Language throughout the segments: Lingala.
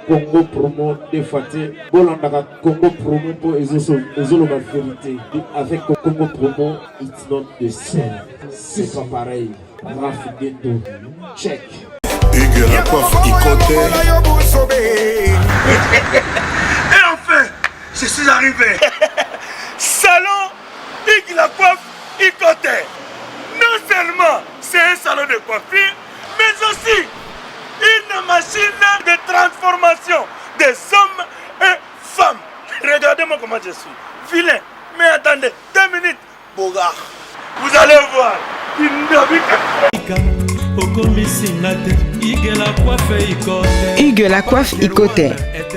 Congo promo de Faté. Bolandaka Congo promo pour Ezolo la vérité. Avec Congo promo, it's not the same. C'est pas pareil. Raf Gendo. Check. Hugues la coiffe Ikote. Et enfin, je suis arrivé. Salon Hugues la coiffe Ikote. Non seulement c'est un salon de coiffure, mais aussi une machine de transformation des hommes et femmes. Regardez-moi comment je suis. Vilain. Mais attendez, 2 minutes. Bogard. Vous allez voir. Hugues la coiffe Ikote,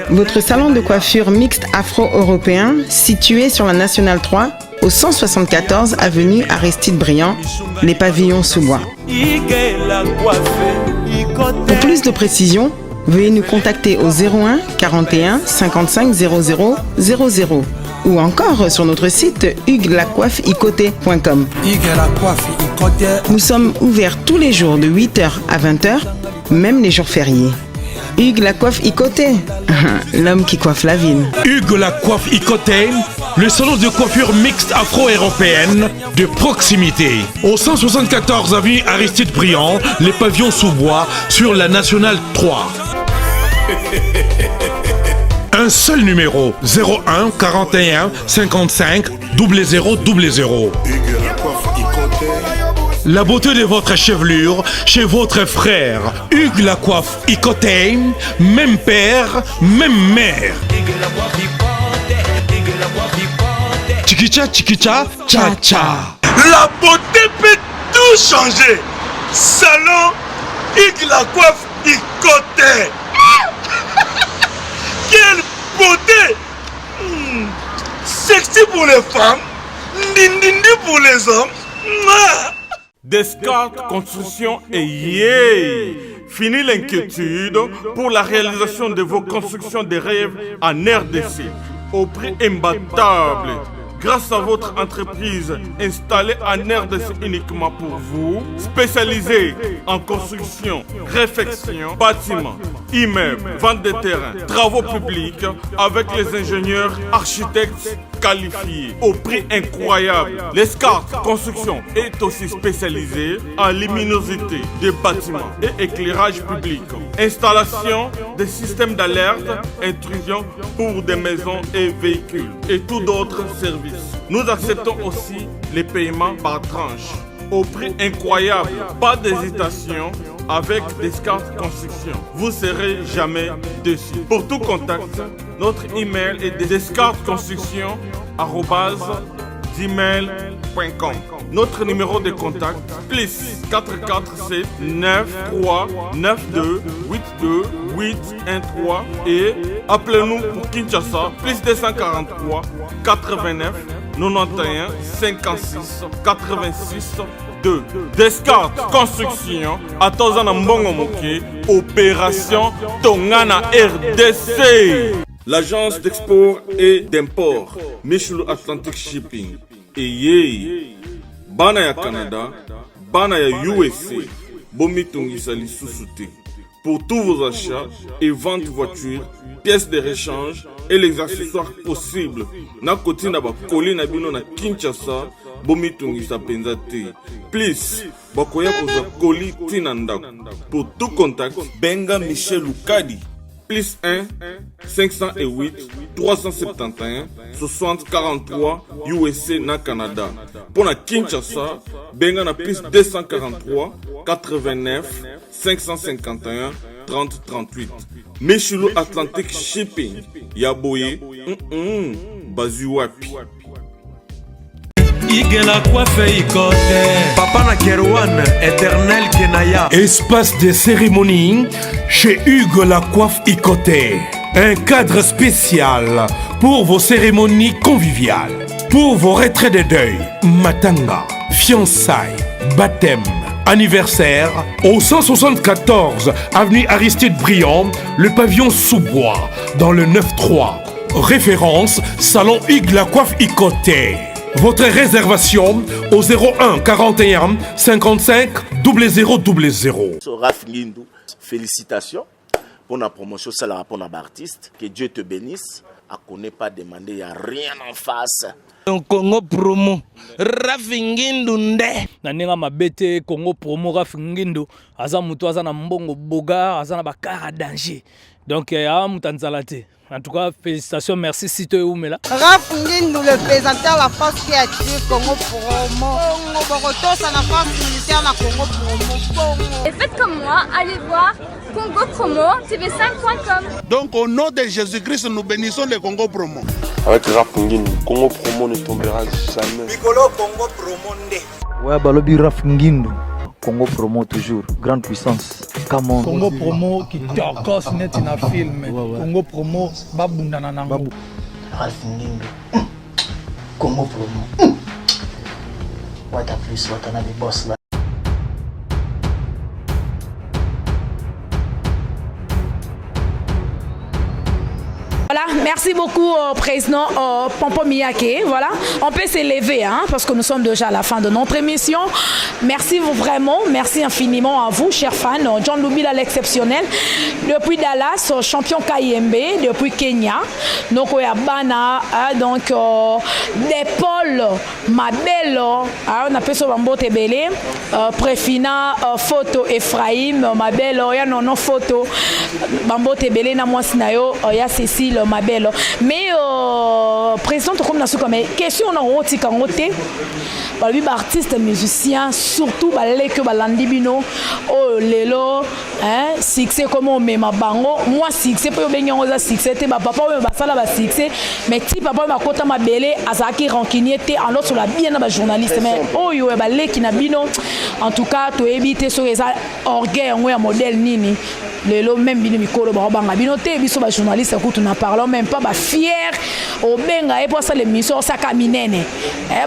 votre salon de coiffure mixte afro-européen situé sur la Nationale 3 au 174 avenue Aristide Briand, les pavillons sous bois. Pour plus de précisions, veuillez nous contacter au 01 41 55 00 00 ou encore sur notre site huguelacoiffeikote.com. Nous sommes ouverts tous les jours de 8h à 20h, même les jours fériés. Hugues la coiffe Ikote, l'homme qui coiffe la ville. Hugues la coiffe Ikote, le salon de coiffure mixte afro-européenne de proximité. Au 174 avenue Aristide Briand, les pavillons sous bois sur la Nationale 3. Un seul numéro, 01 41 55 00 00. La beauté de votre chevelure chez votre frère. Hugues la coiffe Ikote, même père, même mère. Chikicha, chikicha, cha cha. La beauté peut tout changer. Salon Hugues la coiffe Ikote. Quelle beauté! Sexy pour les femmes, ndindindi pour les hommes. Descartes Construction et yay! Fini l'inquiétude pour la réalisation de vos constructions de rêves en RDC au prix imbattable. Grâce à votre entreprise installée en RDC uniquement pour vous, spécialisée en construction, réfection, bâtiments, immeubles, vente de terrains, travaux publics, avec les ingénieurs architectes qualifiés au prix incroyable. L'escarpe Construction est aussi spécialisée en luminosité des bâtiments et éclairage public, installation des systèmes d'alerte, intrusion pour des maisons et véhicules et tout d'autres services. Nous acceptons aussi les paiements par tranche au prix incroyable. Pas d'hésitation avec Descartes Construction. Vous serez jamais déçus. Pour tout contact, notre email est descartesconstruction@gmail.com. Notre numéro de contact plus 447 93 92 82 813 et appelez-nous pour Kinshasa plus 243 89 91 56 86 2. Descartes Construction à Tozana Mbongo Moké, opération Tongana RDC. L'agence d'export et d'import Michelo Atlantic Shipping et yé bana ya Canada, bana ya USA, bomi tongisa lisusu te. Pour tous vos achats et ventes de voitures, pièces de rechange et les accessoires possibles. Na koti na ba koli na bino na Kinshasa, bomi tongisa penza te. Please, bakoya koza koli tina ndako. Pour tout contact, benga Michel Lukadi. Plus 1 508 371 60 43 USA na Canada. Pour la Kinshasa, benga na plus 243 89 551 30 38. Michelo Atlantic Shipping. Yaboye, bazu wapi. Papa na Kerouan, éternel Kenaya. Espace de cérémonie chez Hugues la coiffe Ikote. Un cadre spécial pour vos cérémonies conviviales, pour vos retraits de deuil, matanga, fiançailles, baptême, anniversaire, au 174 avenue Aristide Briand, le pavillon sous bois, dans le 9-3. Référence, salon Hugues la coiffe Ikote. Votre réservation au 01 41 55 00 00. Raf Ngindou, félicitations pour la promotion, c'est la pour l'artiste. Que Dieu te bénisse. À connaît pas demander, il n'y a rien en face. Congo promo Rafingindu nde naninga mabete Congo promo Rafingindu aza mutu aza na mbongo boga aza na bakara danger donc ya mutanzala te. En tout cas, félicitations, merci Sito et Oumela. Rafingindu, le présentateur de la France qui a tué Congo promo. Congo Boroto, c'est la France militaire de Congo promo. Et faites comme moi, allez voir Congo promo, tv5.com. Donc au nom de Jésus-Christ, nous bénissons le Congo promo. Avec Rafingindu, Congo promo ne tombera jamais. Piccolo Congo promo nde. Ouais, balobi Rafingindu. Congo promo toujours, grande puissance. Come on. Congo promo qui torcos net in a film. Congo promo babunda na nango. Rafingindu. Congo promo. What a plus, what a boss là. Voilà, merci beaucoup au président Pompo Miyake. Voilà, on peut s'élever parce que nous sommes déjà à la fin de notre émission. Merci vraiment, merci infiniment à vous, chers fans. John Lubila l'exceptionnel, depuis Dallas, champion KIMB, depuis Kenya. Donc, Bana, donc d'épaule, ma belle, on appelle ça Bambo Tebele, Préfina, photo Ephraim, ma belle, il y a non photo, Bambo Tebele, na moi sinayo, il y a Cécile. Ma belle. Mais président comme na souka mais question on a roti kangote balobi ba artiste musicien surtout balé que balandi bino oh lelo succès comme on met ma bango moi succès po bengi on za succès te ba papa ba sala ba succès mais ti papa ba kota ma belé azaki rancunier te en sur la bien na ba journaliste mais oh yo balé ki na bino en tout cas to éviter sur les orgueil on ya modèle nini lelo même bino mikolo ba banga bino te biso ba journaliste écoute na parlons même pas ba fier au benga et pour ça l'émission ça kaminene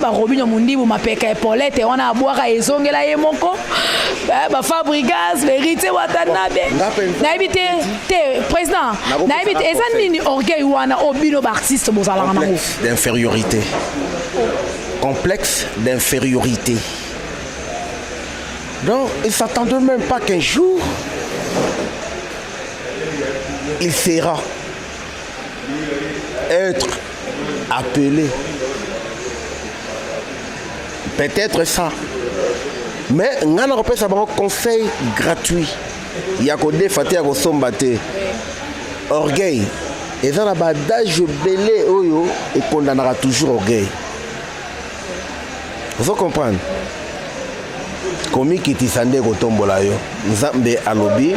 ba Robinho Mundibu mapeka Paulette on a boire ezongela ye moko ba Fabregas vérité watanabe na éviter te président na éviter ezan nini orgueil wana obino ba artiste bozala na d'infériorité complexe d'infériorité donc ils s'attendent même pas qu'un jour il sera être appelé. Peut-être ça. Mais on a un conseil gratuit. Il y a des fatés à sombater. Orgueil. Et dans la badage belé oyo et condamnera toujours orgueil. Vous comprenez? Comme kiti sande ko tombola yo. Nzambe alobi,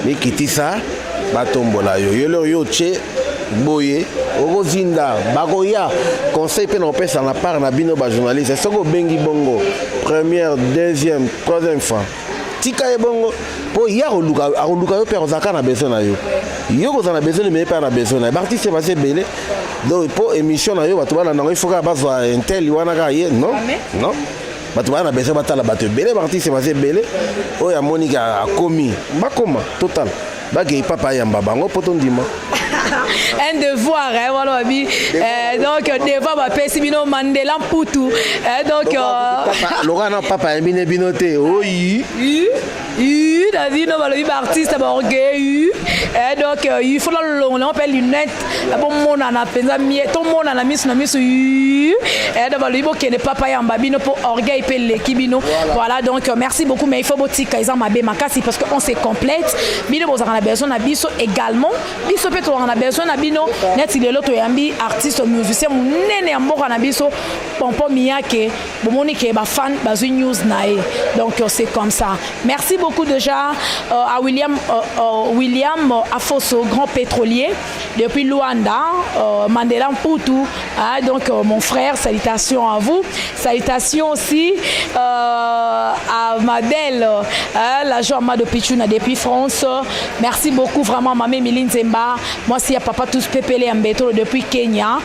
mi kiti sa ba tombola yo. Yo le yo che boye okozinda bakoya conseil pe na pesa na part na bino ba journaliste soko bengi bongo première deuxième troisième fois tika e bongo po ya oluka yo pe ozaka na besoin na yo yo kozana besoin mais pas na besoin na artiste va se belé donc po émission na yo bato bana nango il faut ka bazwa intel wana ka ye non non bato bana besoin batala bato belé artiste va se belé o ya Monica akomi bakoma total baki papa yamba bango potondima un devoir voilà donc devoir va pesi bino Mandela Mputu donc Laurent papa bine binote oui David no balobi ba artiste ba orgueil donc il faut on appelle lunette bon mona na penza mie to mona na misu donc balobi bo kene papa yamba bino pour orgueil pe l'équibino voilà donc merci beaucoup mais il faut botika ils en mabe makasi parce que on se complète bino bozana besoin na biso également biso pe to na besoin na bino net lelo to yambi artiste musicien munene mboka na biso Pompo Miyake bomoni ke ba fan ba news nae donc c'est comme ça merci beaucoup déjà à William Afoso grand pétrolier depuis Luanda Mandela Mputu donc mon frère salutations à vous salutations aussi à Madel la joie de Pichuna depuis France merci beaucoup vraiment Mamé Miline Zemba moi aussi à papa tous pépélé en béton depuis Kenya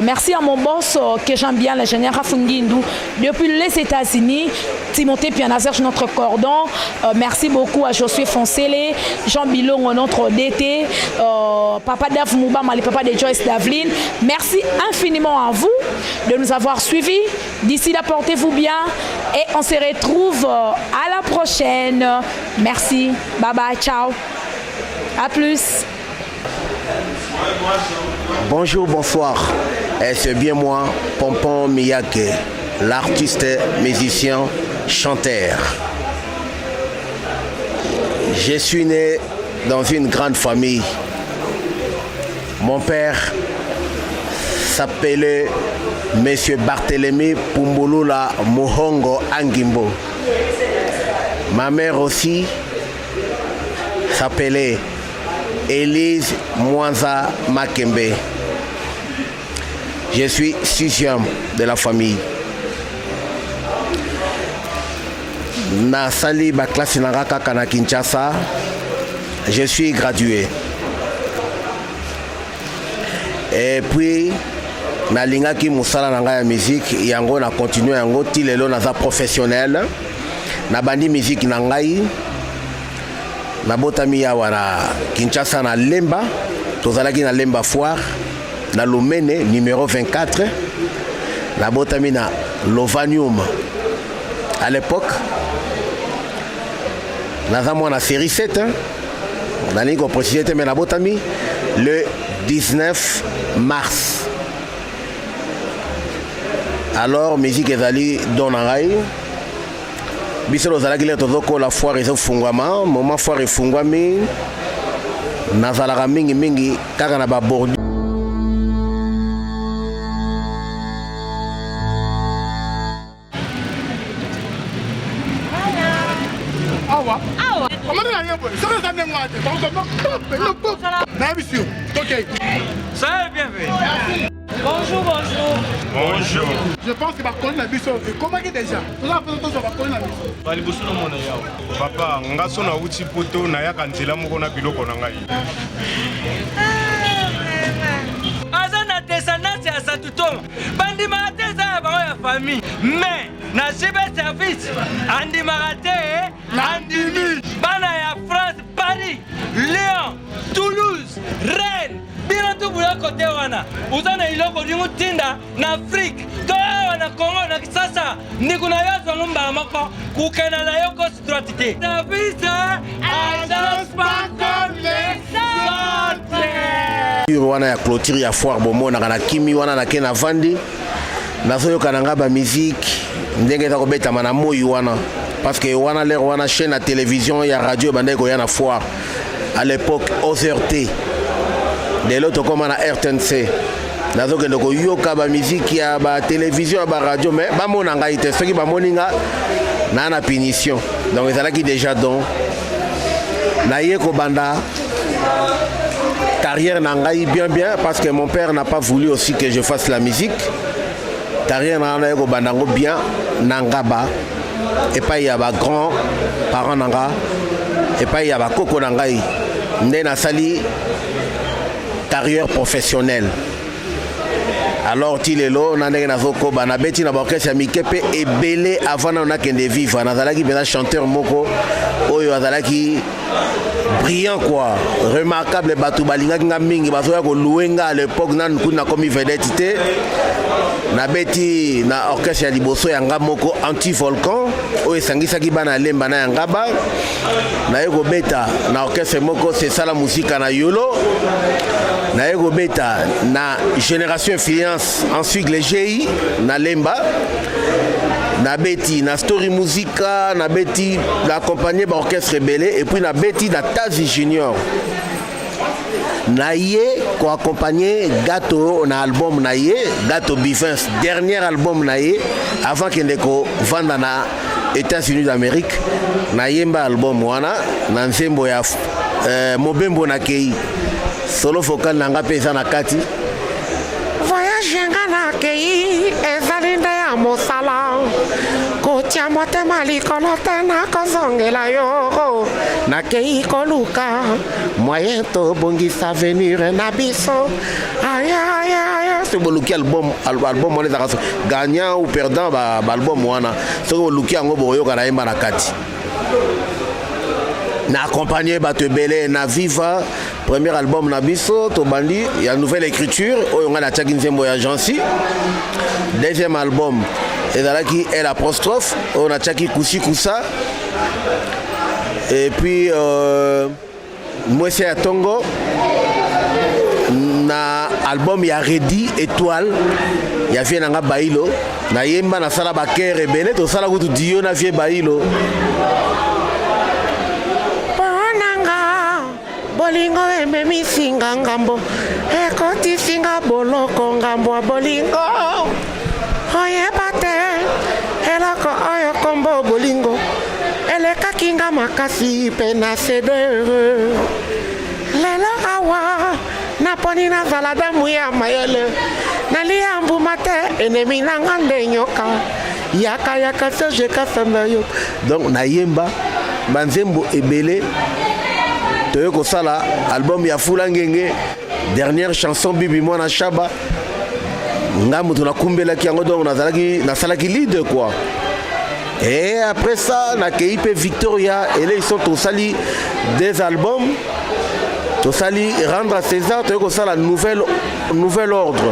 merci à mon boss que j'aime bien l'ingénieur Rafingindu depuis les États-Unis Timothée Pianazer notre cordon merci beaucoup à Josué Foncele Jean Bilon notre DT papa Dave Moubama les papas de Joyce Davlin merci infiniment à vous de nous avoir suivis d'ici là portez-vous bien et on se retrouve à la prochaine merci bye bye ciao. À plus. Bonjour, bonsoir. Et c'est bien moi, Pompon Miyake, l'artiste, musicien, chanteur. Je suis né dans une grande famille. Mon père s'appelait Monsieur Barthélemy Pumbulula Muhongo Angimbo. Ma mère aussi s'appelait Élise Mwanza Makembe. Je suis 6e de la famille. Na sali ba classe na kaka na Kinshasa. Je suis gradué. Et puis na lingaki musala na ngai ya musique yango na continuer yango ti lelo naza professionnel. Na bandi musique na ngai. Na botami yawa na Kinshasa na Lemba. Tozalaki na Lemba Foire. Na Lomene numéro 24. Na botami na Lovanium. À l'époque, nous avons la série 7, on a dit qu'on précisait, mais la botami, le 19 mars. Alors, musique est allée dans la rail. Bisous aux alagilets, la foire est au fungwama, moment foire est fungwami. Nazala mingi mingi, kaganaba bordu. Ça est bien fait. Bonjour, bonjour. Bonjour. Je pense que ma collègue n'a vu ça. Comment est déjà? Papa, nga so na uti poto na ya kanzela moko na biloko na ngai. Azana descendance ya Satutoma. Bandi marate za ba ya famille. Mais na jibe service andi marate andimi. Bana ya France, Paris, Lyon, Toulouse, Rennes. Bina tu bula kote wana. Uzana iloko lingu tinda na Afrique. Toa wana Congo na Kisasa. Nikuna yazo ngumba mako. Kukena na yoko situatite. Service agence pas comme les autres. Wana ya clôture ya foire bomo na kimi wana na kena vandi. Nazo yokananga ba musique. Ndenge za kobeta mana moyi wana. Parce que wana l'air wana chaîne à télévision ya radio bandeko ya na foire. À l'époque OZRT. De l'autre comme na RTNC. Nazo kende ko yoka ba musique ya ba télévision ba radio mais ba mona ngai te soki ba moninga na punition. Donc ezala ki déjà donc na ye ko banda carrière na ngai bien parce que mon père n'a pas voulu aussi que je fasse la musique. Carrière na ngai ko banda ngo bien nangaba et pas il y a ba grand parents nanga et pas il y a ba koko na ngai ndé na sali carrière professionnelle. Alors Tilelo nandenge nazoko bana beti na orchestre mikepe et belé avant na kende vivre nazalaki bena chanteur moko oyo azalaki brillant quoi, remarquable batu balingaki nga mingi bazoya ko louenga à l'époque nan kuna comme vedette na beti na orchestre ya liboso ya nga moko anti-volcan oyo sangisaki bana lemba na ngaba na yeko beta na orchestre moko c'est ça la musique na yolo na yeko beta na génération influence ensuite les GI na lemba na beti na story musica na beti l'accompagné par orchestre belé et puis na beti na Tazi Junior na ye ko accompagné Gato na album na ye Gato Bivins dernier album na ye avant qu'il ko vanda na États-Unis d'Amérique na yemba album wana na nsembo ya Mobembo na kei solo vocal nanga pesa na kati voyage ngana kei ezalinda ya mosala kotia motema likolo te na kozongela yo nakei koluka moyen tobongisa avenir na biso aya soki boluki album wana ezaka gagnant ou perdant baalbum wana soki boluki yango bokoyoka na yemba na kati na accompagné bato ebele na Viva premier album na biso tobandi ya nouvelle écriture oyo nga na tiaki nzembo ya Jansi deuxième album ezalaki El Apostrophe oyo na tiaki Kusi Kusa et puis mwese ya tongo na album ya Redi Étoile ya vie nanga Bailo na yemba na sala bakere bene to sala kutu dio na vie Bailo Ponanga bolingo ememisinga ngambo ekotisinga boloko ngambo ya bolingo oyeba te eloko oyo kombo bolingo elekaki nga makasi mpe na sedere lelo awa naponi nazala damu ya mayele nalia mbuma te enemi nanga nde nyoka yaka serge kasanda yo donc na yemba banzembo ebele toyo kosala album ya Fula Ngenge dernière chanson bibi mwana shaba nga mutu nakumbelaki yango donc nasalaki lead quoi. Et après ça, na KIP Victoria, et là ils sont au sali des albums, au sali rendre à César, tu as la nouvel ordre.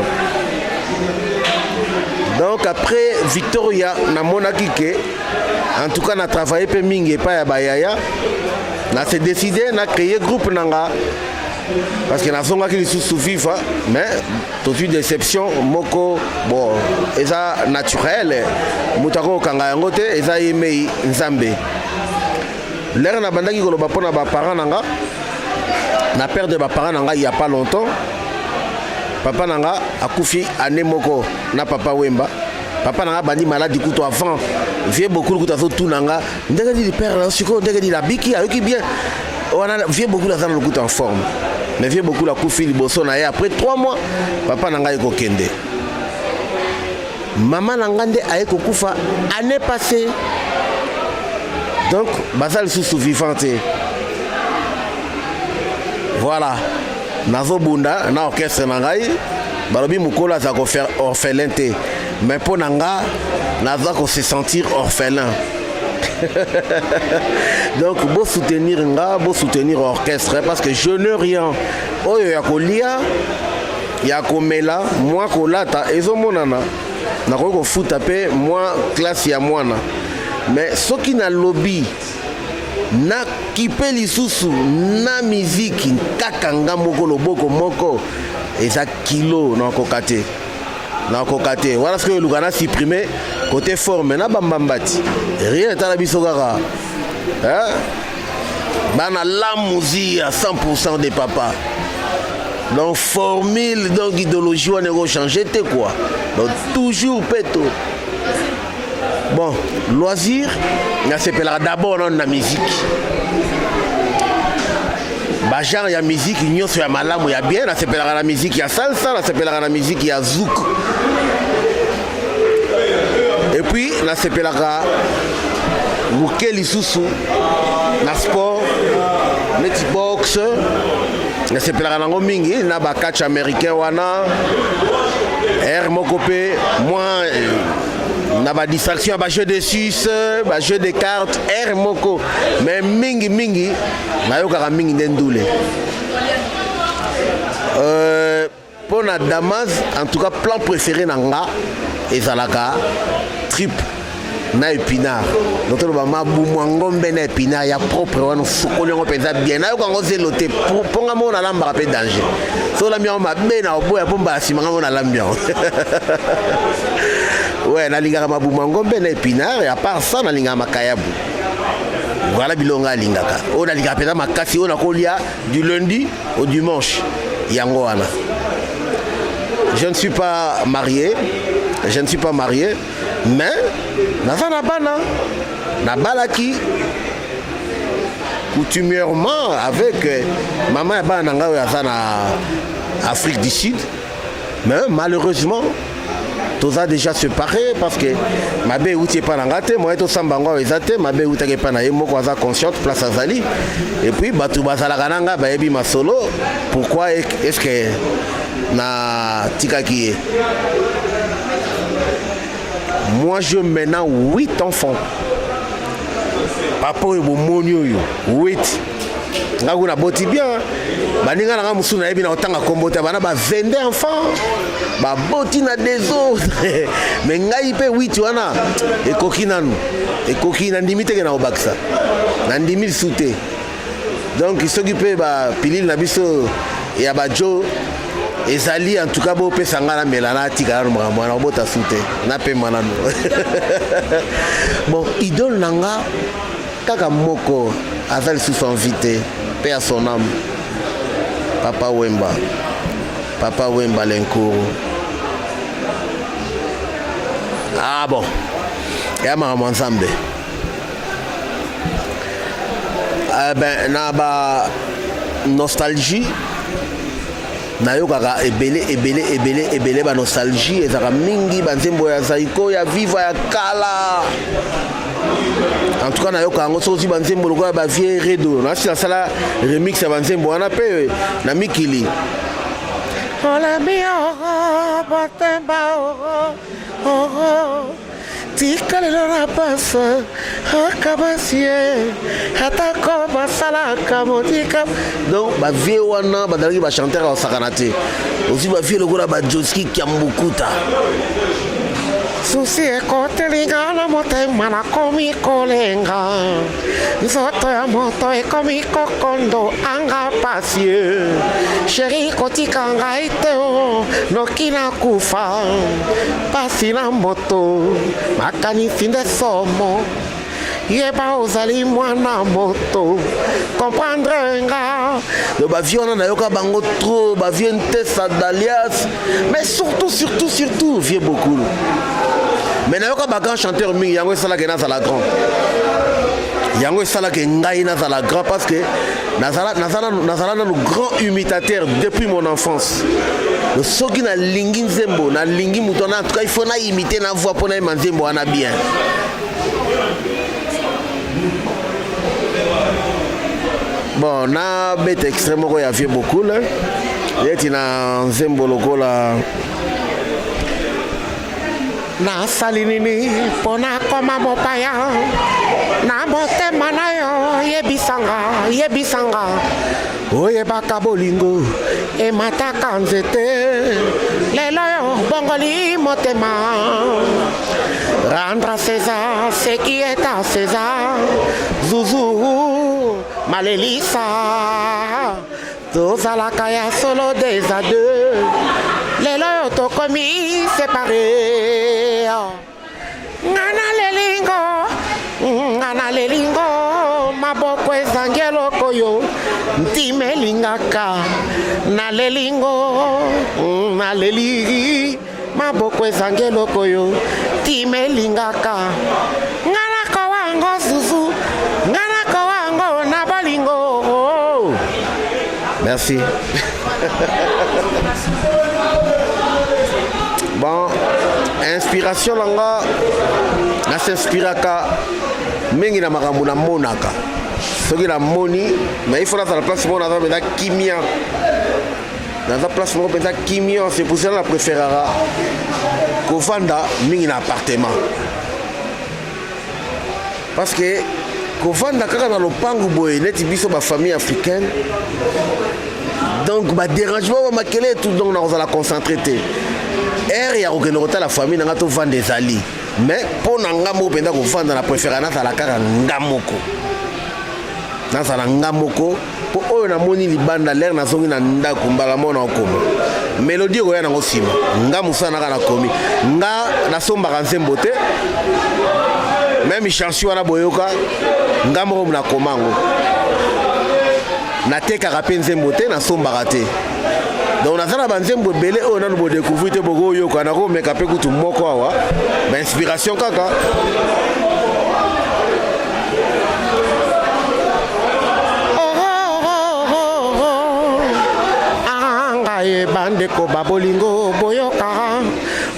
Donc après Victoria, na monakike, en tout cas na travaillé pe mingi pas ya bayaya, na s'est décidé na créer groupe nanga. Parce que na zonga qui sous FIFA, mais toute une déception moko bon eza naturel mutako kanga yango te eza yemei nzambe l'air na bandaki ko ba pona ba parents nanga na père de ba parents nanga il y a pas longtemps papa nanga akufi année moko na papa Wemba papa nanga bandi malade kuto avant vieux beaucoup kuto zo tout nanga ndenge di père là siko ndenge di la biki ayoki bien on a vieux beaucoup la zana le kuto en forme. Mais vieux beaucoup la koufi liboso na ye après 3 mois papa nanga eko kende maman nanga nde ayeko kufa année passée donc basal sous vivante voilà nazo bunda na orchestre nangai balobi mukola za ko faire orphelin te mais pour nanga naza ko se sentir orphelin. Donc beau soutenir nga, beau soutenir orchestre parce que je ne rien. Oh ya kolia, ya komela, moi kolata ezo monana. Na ko futa pe moi classe ya mwana. Mais soki na lobby na kipe lisusu na musique kakanga moko loboko moko eza kilo na kokate. Na kokate. Voilà ce que le Lugana supprimé côté forme na bambambati. Rien n'est à la bisogara. Hein? Bana la musique à 100% des papas. Donc formule donc idéologie on est changé t'es quoi. Donc toujours péto. Bon, loisir, on s'appellera d'abord dans la musique. Bah genre ya musique nyonso ya malamu ya bien, on s'appellera la musique ya salsa, on s'appellera la musique ya zouk. Et puis on s'appellera Wukeli Susu, na sport, net box, on s'appellera nango mingi, na ba catch américain wana, air mokopé, moi na ba distraction ba jeu de Suisse, ba jeu de cartes, air moko, mais mingi mingi, na yo kaka mingi ndendule. Pour na Damas, en tout cas plan préféré nanga ezalaka trip na épinard. Donc on va mabumwangombe na épinard ya propre wana sokoli ngo penza bien. Na yo kango zelote pour nga mona lamba rapé danger. So la mion mabe na oboya pomba simanga mona lambia. Ouais, na linga mabumwangombe na épinard et à part ça na linga makayabu. Voilà bilonga lingaka. On a linga pena makasi on a kolia du lundi au dimanche. Yango wana. Je ne suis pas marié, mais naza na bana na balaki coutumièrement avec maman et bana nga yaza na Afrique du Sud, mais malheureusement tous a déjà séparé parce que ma bé outi pas ngate moi to sambango ezate ma bé outi pas na yemo kwa za consciente place azali et puis batu bazala kananga ba yebi masolo pourquoi est-ce que na tikaki. Moi je maintenant 8 enfants. Papa yo monyo yo 8. Ngaku na boti bien. Baninga na musuna yebi na otanga kombota bana ba 22 enfants. Ba boti na des autres. Mais ngai pe 8 wana ekoki nanu. Ekoki na ndimite ke na obaksa. Na ndimi souté. Donc il s'occupe ba pilil na biso ya ba jo ezali en tout cas bo pesa ngala melana tika na mwana bota sute na pe manano. Bon, idole nanga kaka moko azali sous invité paix à son âme. Papa Wemba Lenkuru. Ah bon, ya maman Nzambe. Ben na ba nostalgie na yo kaka ebele ba nostalgie ezaka mingi banzembo ya Zaiko ya viva ya kala. En tout cas na yo kango sozi banzembo lokola ba vie redo na sala remix ya banzembo wana pe na mikili. Hola mio batemba tikale la pasa akabasie atako basala kamotika. Donc ba vie wana badalaki ba chanteur au sakanate aussi ba vie lokola ba Joski Kiambukuta. Susi ekotelinga na motema na komi kolenga nzoto ya moto ekomi kokondo anga pasie sheri kotika ngai te o noki na kufa pasi na moto makanisi nde somo yeba ozali mwana moto comprendre nga. Donc ba vie wana nayoka bango trop ba vie ntesa d'alias mais surtout vie beaucoup. Mais nayoka ba grand chanteur mingi yango esala ke na la grand. Yango esala ke ngai na la grand parce que nazala le grand imitateur depuis mon enfance. Le soki na lingi nzembo na lingi mutona en tout cas il faut na imiter na voix pour na nzembo ana bien. Bon, na bête extrêmement il y avait beaucoup là. Yeti na nzembo lokola na salinini pona koma mopaya na motema na yo yebisanga oyebaka bolingo emataka nzete lelo yo bongoli motema rendre à César ce qui est à César Zouzou malelisa tozalaka ya solo des à deux lelo yo tokomi séparé ngana lelingo maboko ezangelo koyo ntime lingaka na lelingo na leli maboko ezangelo koyo ntime lingaka ngana kowango zuzu ngana kowango na bolingo. Merci. Bon, inspiration langa na s'inspiraka mingi na makambo na monaka soki na moni mais il faut la place pour na za kimia na za place pour pensa kimia c'est pour ça la préférera kovanda mingi na appartement parce que kovanda kaka na lopangu boye neti biso ba famille africaine donc ba dérangement ba makele tout donc na la concentrer il y a aucun retour la famille n'a pas vendre des alliés mais pour n'angamo pendant qu'on vend dans la préférence à la cara ngamoko dans la ngamoko pour eux na moni libanda l'air na zongi na nda kumbala mona okomo mélodie oya na ngosima ngamusa na kana komi nga na somba kanzembo te même chanson na boyoka ngamo na komango na teka kapenze te na somba raté. Donc on a ça banzembo belé on a nous découvrir te bogo yo kana ko meka pe kutu moko awa ba inspiration kaka anga e bande ko babolingo boyoka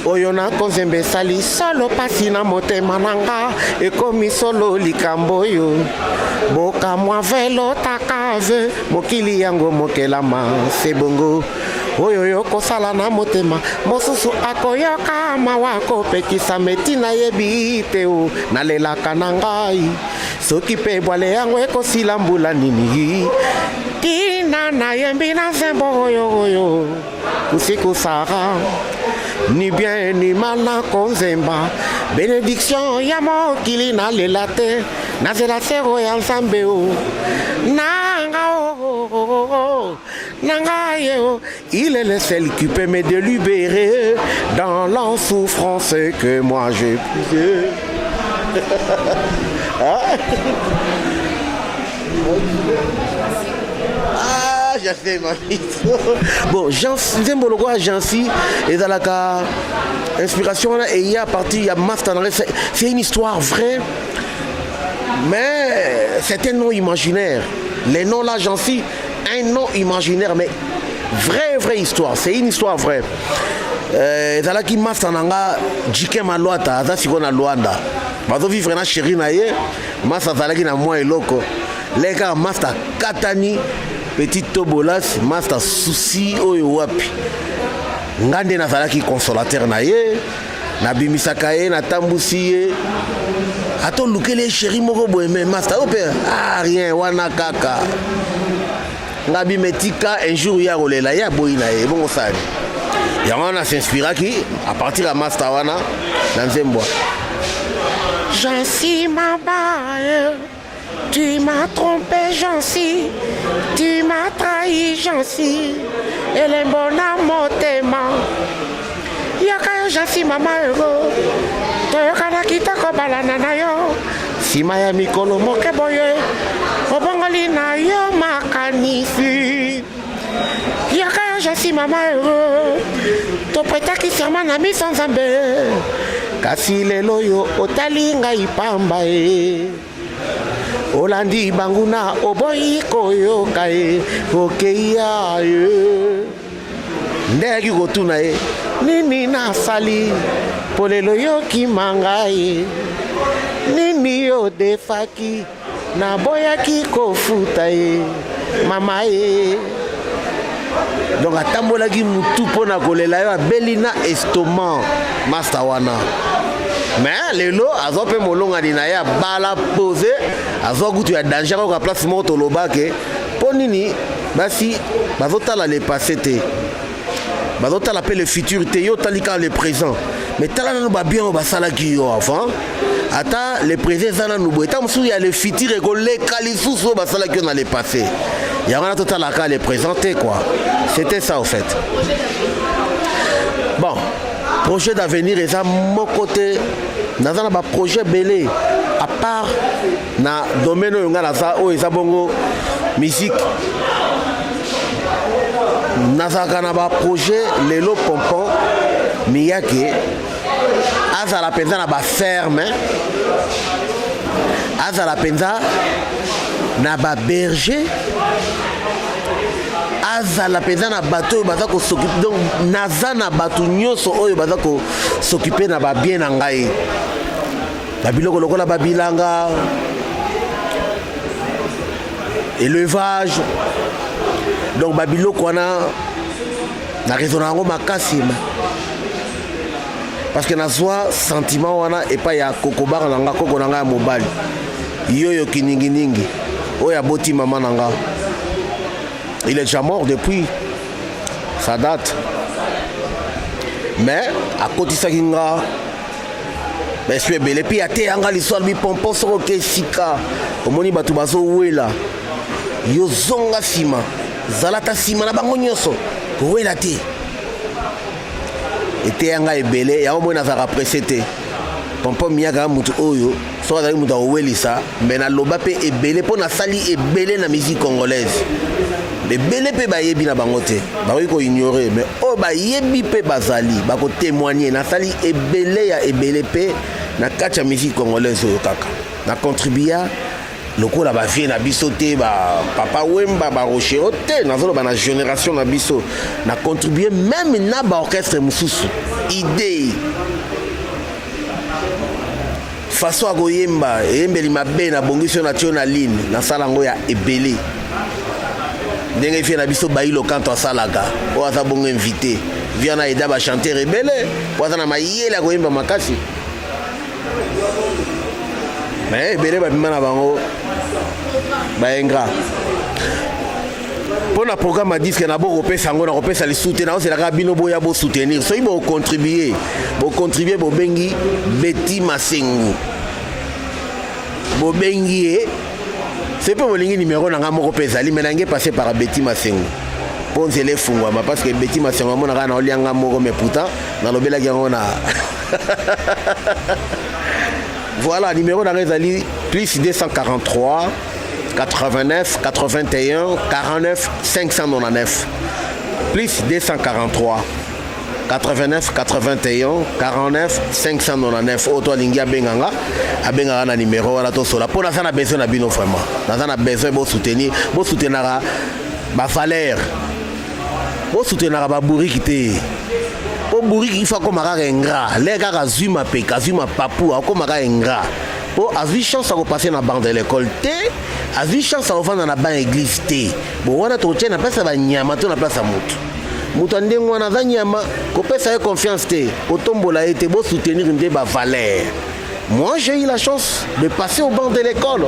oyo na konzembe sali solo pasi na motema nanga ekomi solo likambo yo boka mwa velo takave mokili yango mokelama sebongo oyo yo kosala na motema mosusu akoyoka mawa kopekisa metina yebi te o nalelaka na ngai soki pe bwale yango ekosila mbula nini tina na yembi na nzembo oyo usiku sara ni bien ni mal na konzemba bénédiction ya mokili nalela te nazela sero ya nzambe o nanga Il est le seul qui peut me délibérer dans la souffrance que moi j'ai éprouvée. Ah, j'ai fait ma vie. Bon, Nzembo Logo Jansi et dans la inspiration et il y a parti, il y a Master. C'est une histoire vraie, mais c'est un nom imaginaire. Les noms là, Jansi, un nom imaginaire, mais vraie histoire. C'est une histoire vraie. Zalaki Master Nanga, Jike Maluata, Azasigona Luanda. Bazo vivre na chéri na ye, Master Zalaki na moi eloko. Les gars, Master Katani, Petit Tobolas, Master Souci, Oyo Wapi. Ngande na Zalaki consolateur na ye, na bimisaka ye, na tambusi ye. Ato lukele chéri moko boeme, Master Ope, ah rien, wana kaka. Ngabi metika, un jour ya rolela, ya boyi na ye, bon sali. Yamana s'inspira qui, à partir de Master wana, dans Nzembo. Jansi Mabaye, tu m'as trompé Jansi, tu m'as trahi Jansi, et les bons amours t'aiment. Yaka Jansi mama ego, toyokana kitako balana na yo, sima ya mikolo moke boye, obongoli na yo makanisi. Yaka Jansi mama ego, to pretaki serment na mi sans zambe. Kasi lelo yo otali ngai pamba e Olandi banguna oboyi koyoka e Okeia e Ndeki kotuna e Nini nasali Polelo yo kimanga e Nini yo defaki Naboyaki kofuta e Mama e Donc atambolaki mutu pona kolela yo Belina estomac Master wana. Mais lelo azo pe molonga dina ya bala posé azo gutu ya danger ko place moto lobake ponini basi bazotala le passé te bazotala pe le futur te yo talika le présent mais tala no ba bien ba sala ki yo avant ata le présent zana no bo tam su ya le futur ko le kalisu so ba sala ki na le passé ya wana totala ka le présenter quoi c'était ça en fait. Bon, projet d'avenir et ça mon côté dans un projet belé à part na domaine où on a ça où ils bongo musique nazaka na ba projet lelo pompon miyake azala penza na ba ferme azala penza na ba berger azala penza na bateau baza ko s'occuper donc naza na bato nyonso oyo baza ko s'occuper na ba bien na ngai babiloko lokola babilanga élevage donc babiloko wana na raison nango makasi parce que nazwa sentiment wana epa ya kokobara nanga koko nanga ya mobali yoyo kininginingi oyo aboti mama nanga. Il est déjà mort depuis, ça date. Mais à côté de ça, je suis belé. Puis, il y a des soirs, pompon sur le sika. Au moni batu bazo ouela. Yo zonga sima. Zalata sima na bango nyoso. Ouela te. Et te yanga e belé. Ya omo na zara presete. Pompon miyaga mutu oyo. Soit d'ailleurs mutu oueli ça. Mais na loba pe e belé. Po na sali e belé na musique congolaise. Mais belé pe ba yebi na bangote ba ko ignorer mais oh ba yebi pe bazali ba ko témoigner na sali ebele ya ebele pe na kacha musique congolaise yo kaka na contribuer lokola ba vie na biso te ba papa Wemba ba Rocher te na zolo ba na génération na biso na contribuer même na ba orchestre mususu idée façon a goyemba embeli mabe na bongiso na tio na ligne na sala ngo ya ebele. Ndenge fi na biso bailo kanto asalaka o asa bongo invité viana eda ba chanter rebelle o asa na mayela ko yimba makasi mais bele ba bimana bango ba engra pona programme disque na bo kopesa ngo na kopesa li soutenir na c'est la bino boya bo soutenir so ibo contribuer bo bengi Betty Masengu bo bengi c'est pas mon numéro nanga moko pezali mais nangé passé par Betty Masengo pour nzele fungwama parce que Betty Masengo mona kana olianga moko mais pourtant dans le belagi ngona voilà numéro nanga ezali plus 243 89 81 49 599 plus 243 89 81 49 599 auto lingia benganga abenganga na numéro wala to sola pour na besoin na bino vraiment na besoin bo soutenir ba valeur bo soutenir ba bouriki te o bouriki il faut comme kaka ingrat les gars azuma pe azuma papu comme kaka ingrat po avi chance à passer na banc de l'école te avi chance à vendre na ban église te bo wana to tena pesa ba nyama to na place à moto moto ndengwa na zanyama ko pesa confiance te otombola été bo soutenir une ba valeur. Moi j'ai eu la chance de passer au banc de l'école.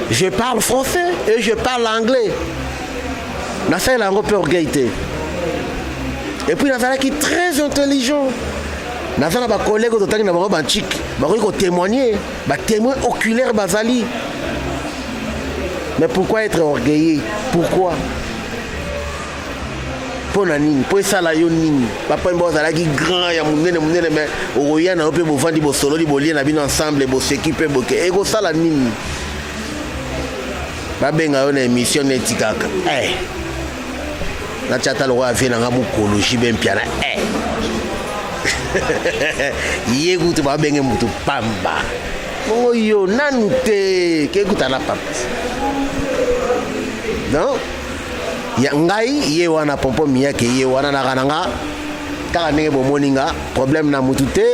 Je parle français et je parle anglais. Na ça la peu orgueillité. Et puis na qui très intelligent. Na ça ba collègue autotaki na ba banchik, ba ko témoigner, ba témoin oculaire bazali. Mais pourquoi être orgueillé? Pourquoi? Pour nani, pour ça la yo nini. Papa mbo za la ki grand ya munene mais oya na ope bo vandi bo solo li bo lien na bino ensemble bo s'équiper bo ke ego ça la nini. Ba benga yo na émission netikaka. Na chata lo wa vina nga mukoloji ben piana. Yegu to ba benga mutu pamba. Mo yo nante ke kutana papa. Non? Ya ngai ye wana pompo miyake ye wana na kananga kaka ndenge bomoninga problème na mutu te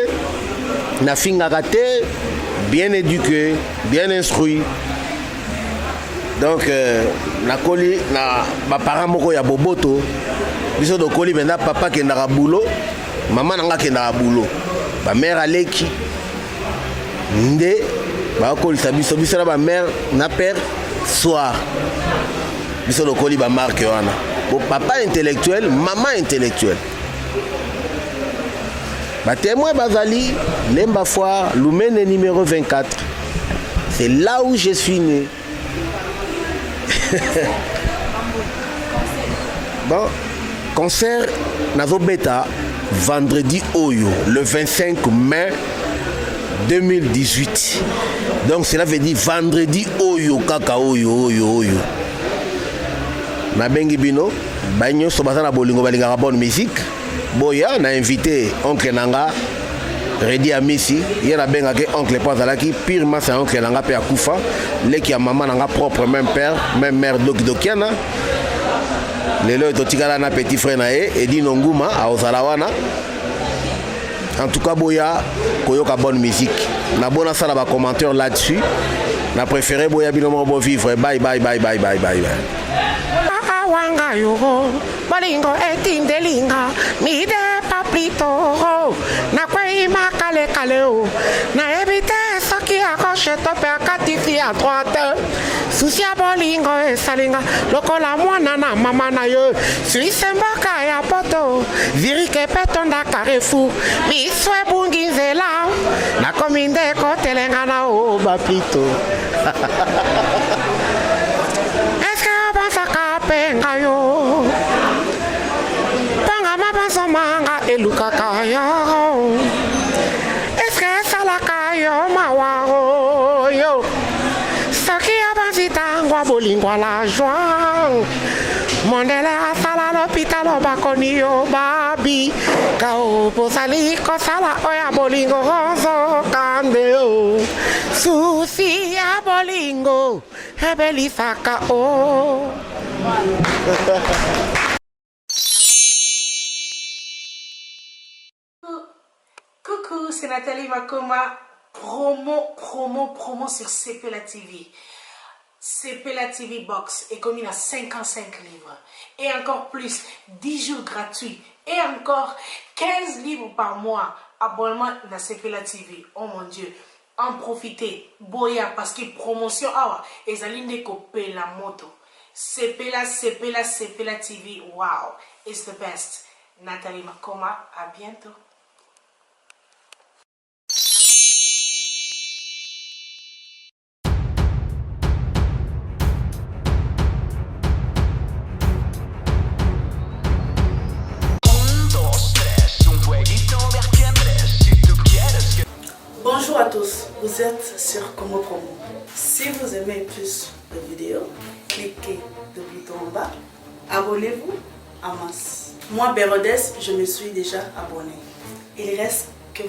na fingaka te bien éduqué bien instruit donc na koli na ba parents moko ya boboto biso do koli benda papa ke ndaka boulot maman nanga ke ndaka boulot ba mère aleki nde ba koli sabiso biso na ba mère na père soir biso do koli ba marque wana bon papa intellectuel maman intellectuelle ba témoin bazali Lemba Foire Lumene numéro 24 c'est là où je suis né. Bon concert nazo beta vendredi oyo le 25 mai 2018 donc cela veut dire vendredi oyo kaka oyo na bengi bino banyo so basana bolingo balinga bonne musique boya na invité oncle nanga Redi Amisi yena benga ke oncle Pazalaki purement c'est oncle nanga pe akufa leki ya maman nanga propre même père même mère dokiana lelo totikala na petit frère na e Edi Nonguma a Ozalawana en tout cas boya koyoka bonne musique na bona sala ba commentaire là-dessus na préféré boya bino mo bo vivre bye wanga yogo balingo etindelinga mide paplito na kwei makale kaleo na ebite soki a gauche tope a katifi a droite susi a bolingo esalinga lokola mwana na mama na yo suisse mboka ya poto virike petonda Carrefour miswe bungi nzela na kominde kotelenga na o baplito penga yo panga mabanzo manga elukaka yo eske salaka yo mawaro yo saki abanzitangwa bolingwa la joie mondele asala l'hôpital bakoni yo babi kao posali kosala oya bolingo rozo kande o susi ya bolingo ebelisaka o. Coucou, c'est Nathalie Makoma. Promo sur CPLA TV. CPLA TV Box est commis à 55 livres. Et encore plus, 10 jours gratuits. Et encore 15 livres par mois. Abonnement dans CPLA TV. Oh mon Dieu. En profitez. Boya, parce que promotion, et Zaline copé la moto. CPLA TV. Wow. It's the best. Nathalie Makoma. À bientôt. à tous, vous êtes sur Congo Promo. Si vous aimez plus de vidéos, cliquez le bouton en bas, abonnez-vous en masse. Moi, Bérodès, je me suis déjà abonné. Il reste que...